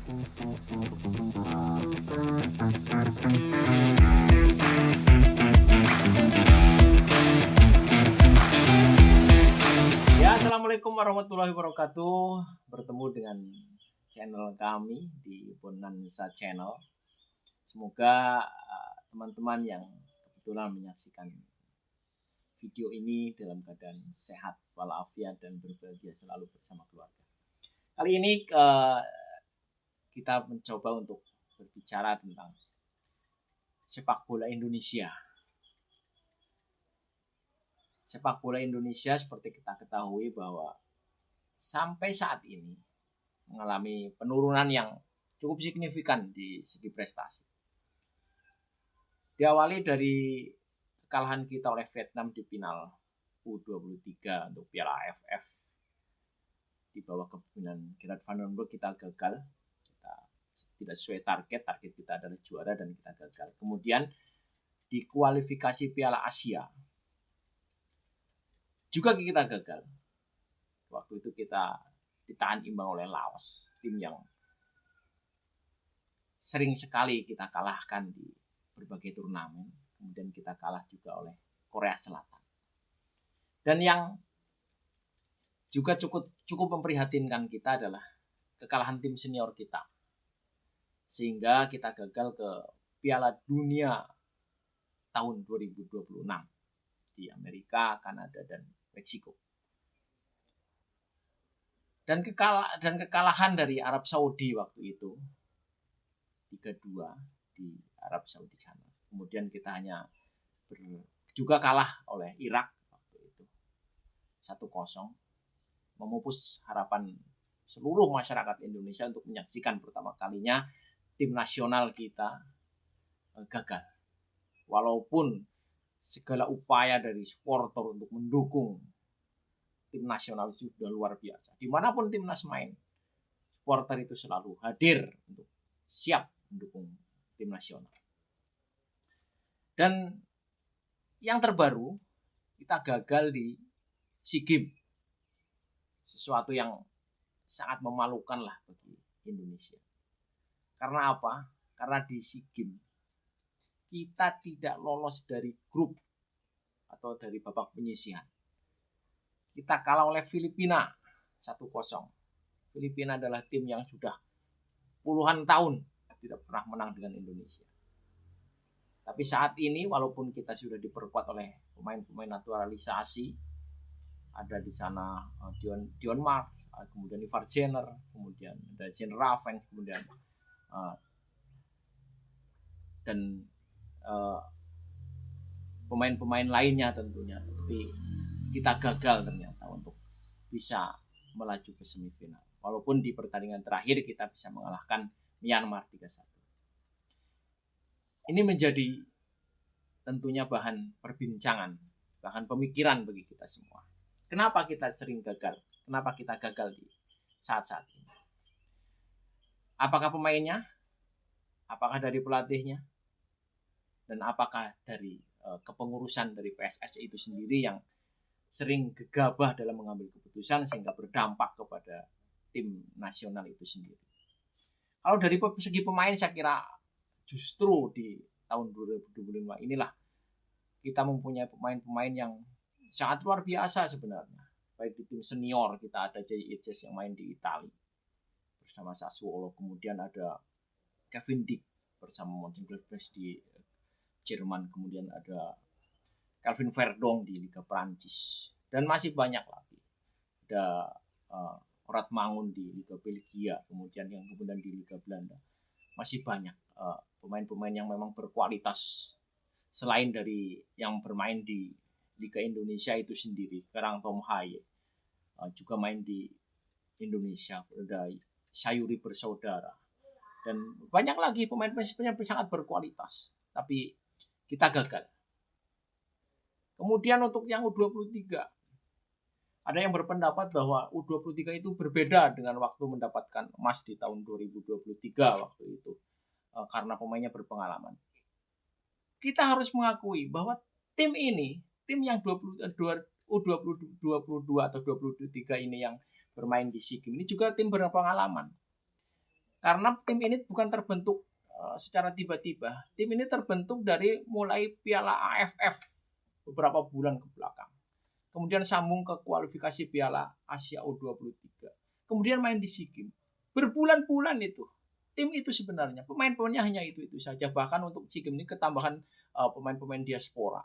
Ya, assalamualaikum warahmatullahi wabarakatuh. Bertemu dengan channel kami di Bonanza Channel. Semoga teman-teman yang kebetulan menyaksikan video ini dalam keadaan sehat walafiat dan berbahagia selalu bersama keluarga. Kali ini kita mencoba untuk berbicara tentang sepak bola Indonesia. Sepak bola Indonesia seperti kita ketahui bahwa sampai saat ini mengalami penurunan yang cukup signifikan di segi prestasi. Diawali dari kekalahan kita oleh Vietnam di final U23 untuk Piala AFF. Di bawah kepemimpinan Gerard van den Berg kita gagal. Kita tidak sesuai target kita adalah juara dan kita gagal. Kemudian di kualifikasi Piala Asia juga kita gagal. Waktu itu kita ditahan imbang oleh Laos, tim yang sering sekali kita kalahkan di berbagai turnamen. Kemudian kita kalah juga oleh Korea Selatan. Dan yang juga cukup memprihatinkan kita adalah kekalahan tim senior kita. Sehingga kita gagal ke Piala Dunia tahun 2026 di Amerika, Kanada, dan Meksiko. Dan kekalahan dari Arab Saudi waktu itu 3-2 di Arab Saudi sana. Kemudian kita hanya juga kalah oleh Irak waktu itu 1-0, memupus harapan seluruh masyarakat Indonesia untuk menyaksikan pertama kalinya tim nasional kita gagal. Walaupun segala upaya dari supporter untuk mendukung tim nasional itu sudah luar biasa. Dimanapun timnas main, supporter itu selalu hadir untuk siap mendukung tim nasional. Dan yang terbaru, kita gagal di SEA Games. Sesuatu yang sangat memalukan lah bagi Indonesia. Karena apa? Karena di SEA Games kita tidak lolos dari grup atau dari babak penyisihan. Kita kalah oleh Filipina 1-0. Filipina adalah tim yang sudah puluhan tahun tidak pernah menang dengan Indonesia. Tapi saat ini walaupun kita sudah diperkuat oleh pemain-pemain naturalisasi, ada di sana Dion Mark, kemudian Ivar Jenner, kemudian ada Jen Raven, kemudian dan pemain-pemain lainnya tentunya. Tapi kita gagal ternyata untuk bisa melaju ke semifinal. Walaupun di pertandingan terakhir kita bisa mengalahkan Myanmar 3-1. Ini menjadi tentunya bahan perbincangan, bahkan pemikiran bagi kita semua. Kenapa kita sering gagal? Kenapa kita gagal di saat-saat ini? Apakah pemainnya? Apakah dari pelatihnya? Dan apakah dari kepengurusan dari PSSI itu sendiri yang sering gegabah dalam mengambil keputusan sehingga berdampak kepada tim nasional itu sendiri? Kalau dari segi pemain saya kira justru di tahun 2025 inilah kita mempunyai pemain-pemain yang sangat luar biasa sebenarnya. Baik di tim senior kita ada Jay Ijes yang main di Italia bersama Sassuolo, kemudian ada Kevin Dick bersama Mönchengladbach di Jerman, kemudian ada Calvin Verdong di Liga Prancis, dan masih banyak lagi. Ada Orat Mangun di Liga Belgia, kemudian di Liga Belanda. Masih banyak pemain-pemain yang memang berkualitas selain dari yang bermain di Liga Indonesia itu sendiri. Sekarang Tom Haye juga main di Indonesia, ada Sayuri Bersaudara, dan banyak lagi pemain-pemain yang sangat berkualitas. Tapi kita gagal. Kemudian untuk yang U23, ada yang berpendapat bahwa U23 itu berbeda dengan waktu mendapatkan emas di tahun 2023 waktu itu, karena pemainnya berpengalaman. Kita harus mengakui bahwa tim ini, tim yang U22 atau 23 ini yang bermain di SEA Games ini juga tim berpengalaman. Karena tim ini bukan terbentuk secara tiba-tiba. Tim ini terbentuk dari mulai Piala AFF beberapa bulan ke belakang. Kemudian sambung ke kualifikasi Piala Asia U23. Kemudian main di SEA Games. Berbulan-bulan itu. Tim itu sebenarnya pemain-pemainnya hanya itu saja. Bahkan untuk SEA Games ini ketambahan pemain-pemain diaspora.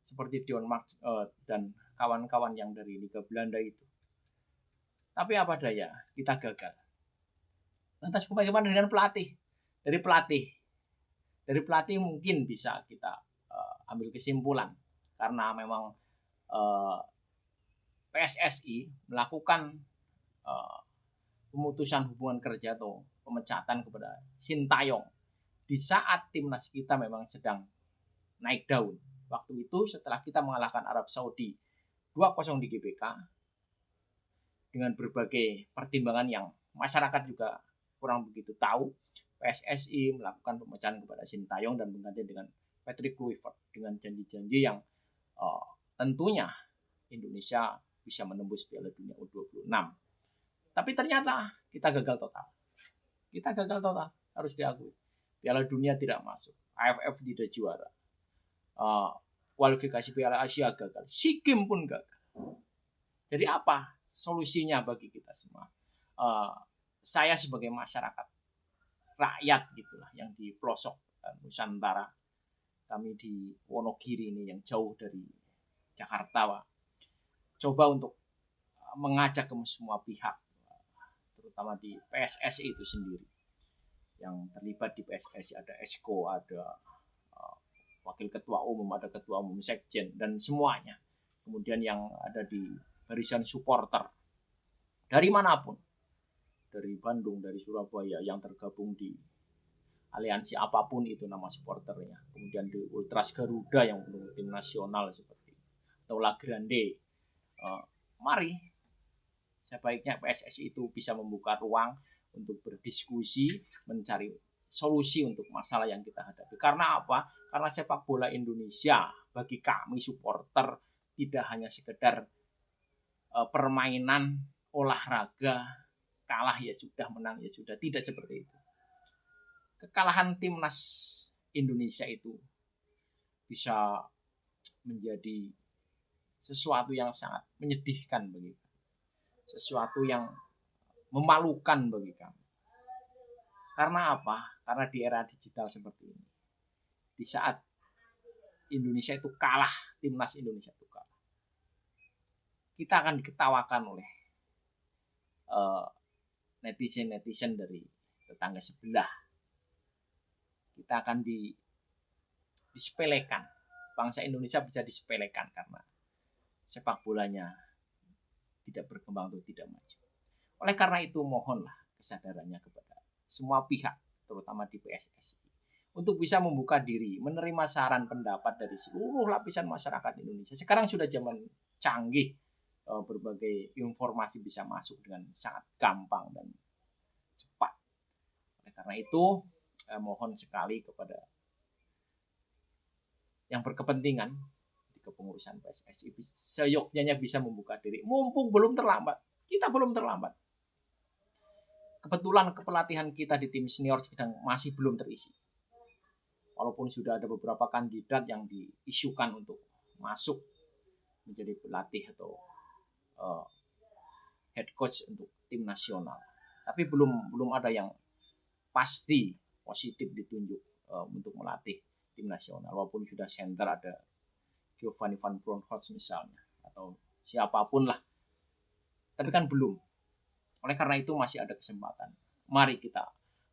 Seperti Dion Max dan kawan-kawan yang dari Liga Belanda itu. Tapi apa daya, kita gagal. Lantas bagaimana dengan pelatih? Dari pelatih mungkin bisa kita ambil kesimpulan karena memang PSSI melakukan pemutusan hubungan kerja atau pemecatan kepada Sintayong di saat timnas kita memang sedang naik daun. Waktu itu setelah kita mengalahkan Arab Saudi 2-0 di GBK dengan berbagai pertimbangan yang masyarakat juga kurang begitu tahu, PSSI melakukan pemecahan kepada Sintayong dan mengganti dengan Patrick Kluivert dengan janji-janji yang tentunya Indonesia bisa menembus Piala Dunia U26. Tapi ternyata kita gagal total. Harus diakui. Piala Dunia tidak masuk, AFF tidak juara, kualifikasi Piala Asia gagal, SEA Games pun gagal. Jadi apa solusinya bagi kita semua? Saya sebagai masyarakat rakyat gitulah yang di pelosok Nusantara, kami di Wonogiri ini yang jauh dari Jakarta, Pak, coba untuk mengajak ke semua pihak, terutama di PSSI itu sendiri. Yang terlibat di PSSI ada Esko, ada wakil ketua umum, ada ketua umum sekjen dan semuanya. Kemudian yang ada di barisan supporter dari manapun, dari Bandung, dari Surabaya yang tergabung di aliansi apapun itu nama supporternya. Kemudian di Ultras Garuda yang mendukung tim nasional seperti atau La Grande. Mari sebaiknya PSSI itu bisa membuka ruang untuk berdiskusi, mencari solusi untuk masalah yang kita hadapi. Karena apa? Karena sepak bola Indonesia bagi kami supporter tidak hanya sekedar permainan olahraga, kalah ya sudah, menang ya sudah, tidak seperti itu. Kekalahan timnas Indonesia itu bisa menjadi sesuatu yang sangat menyedihkan bagi kami, sesuatu yang memalukan bagi kami. Karena apa? Karena di era digital seperti ini, di saat Indonesia itu kalah, timnas Indonesia itu kalah, kita akan diketawakan oleh netizen dari tetangga sebelah. Kita akan disepelekan. Bangsa Indonesia bisa disepelekan karena sepak bolanya tidak berkembang atau tidak maju. Oleh karena itu mohonlah kesadarannya kepada semua pihak, terutama di PSSI, untuk bisa membuka diri, menerima saran pendapat dari seluruh lapisan masyarakat Indonesia. Sekarang sudah zaman canggih, berbagai informasi bisa masuk dengan sangat gampang dan cepat. Oleh karena itu mohon sekali kepada yang berkepentingan di kepengurusan PSSI seyogyanya bisa membuka diri, mumpung belum terlambat. Kita belum terlambat. Kebetulan kepelatihan kita di tim senior sedang masih belum terisi. Walaupun sudah ada beberapa kandidat yang diisukan untuk masuk menjadi pelatih atau head coach untuk tim nasional, tapi belum ada yang pasti positif ditunjuk untuk melatih tim nasional. Walaupun sudah center ada Giovanni Van Bronckhorst misalnya atau siapapun lah, tapi kan belum. Oleh karena itu masih ada kesempatan. Mari kita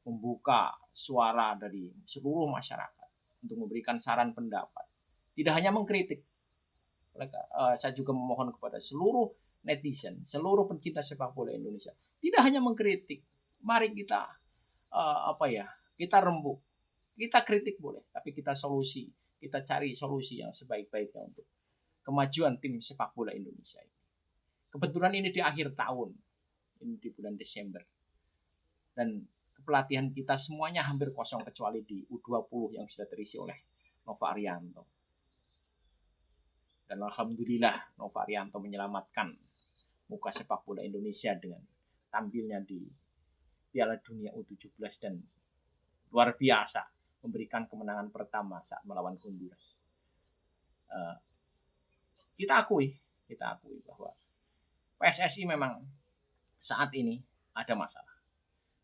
membuka suara dari seluruh masyarakat untuk memberikan saran pendapat, tidak hanya mengkritik. Saya juga memohon kepada seluruh netizen, seluruh pencinta sepak bola Indonesia, tidak hanya mengkritik. Mari kita kita rembuk, kita kritik boleh, tapi kita cari solusi yang sebaik-baiknya untuk kemajuan tim sepak bola Indonesia. Kebetulan ini di akhir tahun, ini di bulan Desember, dan kepelatihan kita semuanya hampir kosong kecuali di U20 yang sudah terisi oleh Nova Arianto. Dan alhamdulillah Nova Arianto menyelamatkan muka sepak bola Indonesia dengan tampilnya di Piala Dunia U17 dan luar biasa memberikan kemenangan pertama saat melawan Honduras. Kita akui bahwa PSSI memang saat ini ada masalah.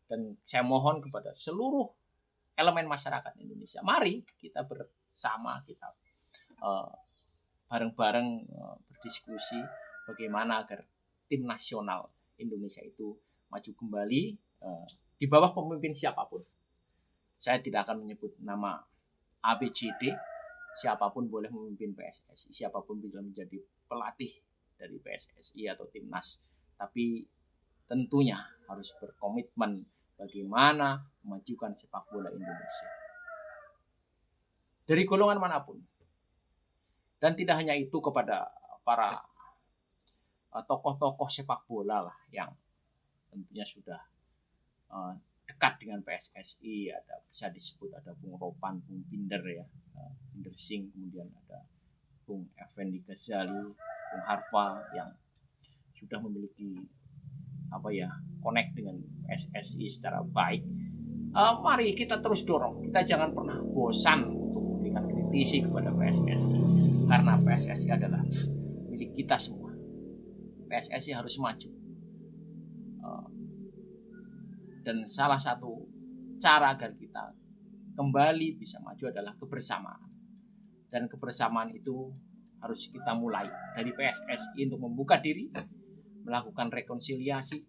Dan saya mohon kepada seluruh elemen masyarakat Indonesia, mari kita bersama, kita bareng-bareng berdiskusi bagaimana agar tim nasional Indonesia itu maju kembali di bawah pemimpin siapapun. Saya tidak akan menyebut nama ABCD, siapapun boleh memimpin PSSI, siapapun bisa menjadi pelatih dari PSSI atau timnas, tapi tentunya harus berkomitmen bagaimana memajukan sepak bola Indonesia dari golongan manapun. Dan tidak hanya itu, kepada para tokoh-tokoh sepak bola lah yang tentunya sudah dekat dengan PSSI, bisa disebut ada Bung Ropan, Bung Binder ya, Binder Singh, kemudian ada Bung Effendi Ghazali, Bung Harfa yang sudah memiliki connect dengan PSSI secara baik. Mari kita terus dorong, kita jangan pernah bosan untuk memberikan kritisi kepada PSSI, karena PSSI adalah milik kita semua. PSSI harus maju. Dan salah satu cara agar kita kembali bisa maju adalah kebersamaan. Dan kebersamaan itu harus kita mulai dari PSSI untuk membuka diri, melakukan rekonsiliasi,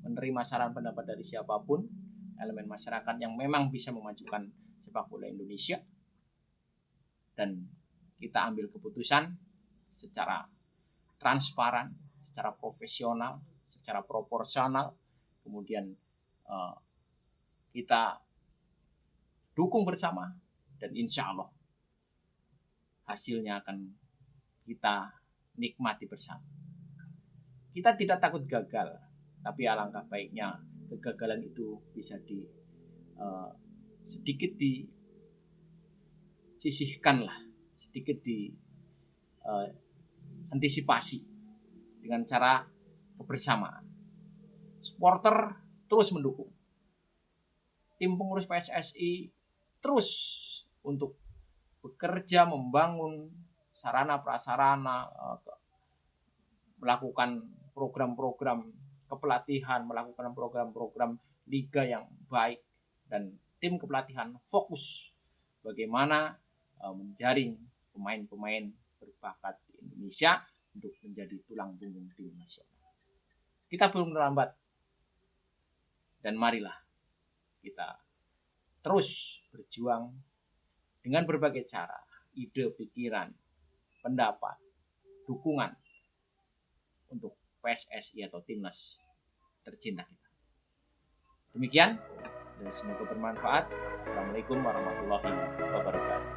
menerima saran pendapat dari siapapun, elemen masyarakat yang memang bisa memajukan sepak bola Indonesia. Dan kita ambil keputusan secara transparan, secara profesional, secara proporsional, kemudian kita dukung bersama, dan insya Allah hasilnya akan kita nikmati bersama. Kita tidak takut gagal, tapi alangkah baiknya kegagalan itu bisa sedikit disisihkan lah, sedikit antisipasi dengan cara kebersamaan. Supporter terus mendukung, tim pengurus PSSI terus untuk bekerja membangun sarana prasarana, melakukan program-program kepelatihan, melakukan program-program liga yang baik, dan tim kepelatihan fokus bagaimana menjaring pemain-pemain berbakat di Indonesia untuk menjadi tulang punggung tim nasional. Kita belum terlambat, dan marilah kita terus berjuang dengan berbagai cara, ide, pikiran, pendapat, dukungan untuk PSSI atau timnas tercinta kita. Demikian, dan semoga bermanfaat. Assalamualaikum warahmatullahi wabarakatuh.